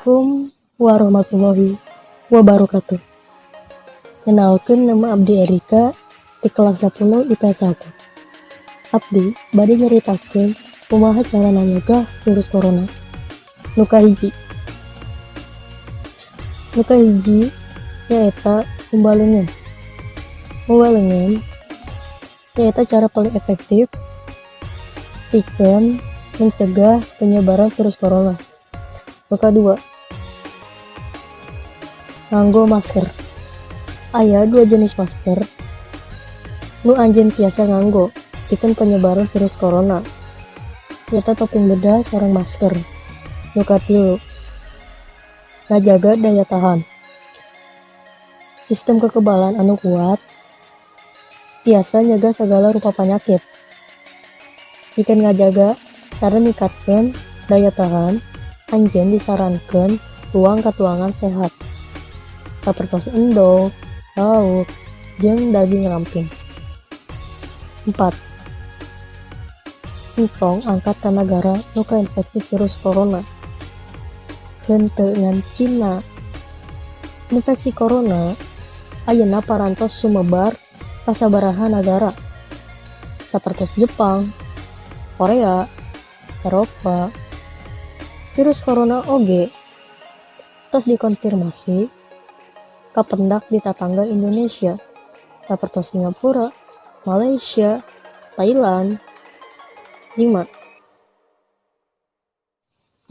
Assalamualaikum warahmatullahi wabarakatuh. Kenalkeun nama Abdi Erika di kelas 10 IPS 1. Abdi bade nyaritakeun kumaha carana nyegah virus corona. Nu kahiji nyaeta umbalengan. Umbalengan nyaeta cara paling efektif pikeun mencegah penyebaran virus corona. Nu kadua, nganggo masker. Aya 2 jenis masker nu anjeun tiasa nganggo pikeun penyebaran virus corona, nyaeta topeng bedah sareng masker. Nu katilu, ngajaga daya tahan. Sistem kekebalan anu kuat tiasa nyegah segala rupa penyakit. Pikeun ngajaga sareng ningkatkeun daya tahan, anjeun disarankeun tuang katuangan sehat sapertos endog, lauk, jeung daging ramping. 4. Entong angkat ka nagara nu kainfeksi virus corona. Henteu ngan Cina. Infeksi corona ayeuna parantos sumebar ka sabaraha nagara sapertos Jepang, Korea, Eropa. Virus corona oge tos dikonfirmasi kapendak di tatangga Indonesia sapertos Singapura, Malaysia, Thailand. 5.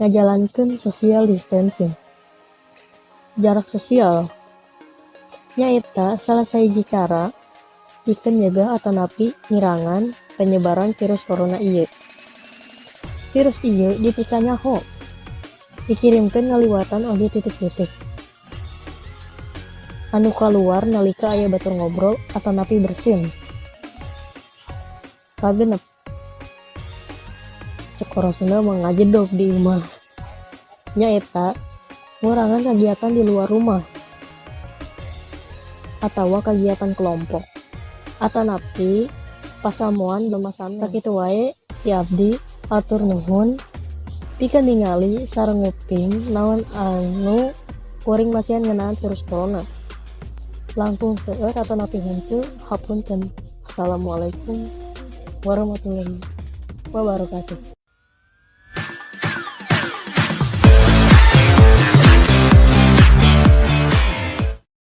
Ngajalankeun social distancing. Jarak sosial nyaeta salah sahiji cara pikeun nyegah atanapi ngirangan penyebaran virus corona ieu. Virus ieu dipika nyaho dikirimkeun ngaliwatan oge titik-titik anu kaluar nalika aya batur ngobrol atanapi bersin. Kagenep cek orang Sunda mah ngajedog di imah nyaeta ngurangan kegiatan di luar rumah atawa kegiatan kelompok atanapi pasamuan lemasana. Sakitu wae ti abdi atur nuhun pikeun ningali sareng nguping naon anu kuring masihan ngeunaan virus corona. Langkung seueur atanapi henteu hapunten. Assalamualaikum warahmatullahi wabarakatuh.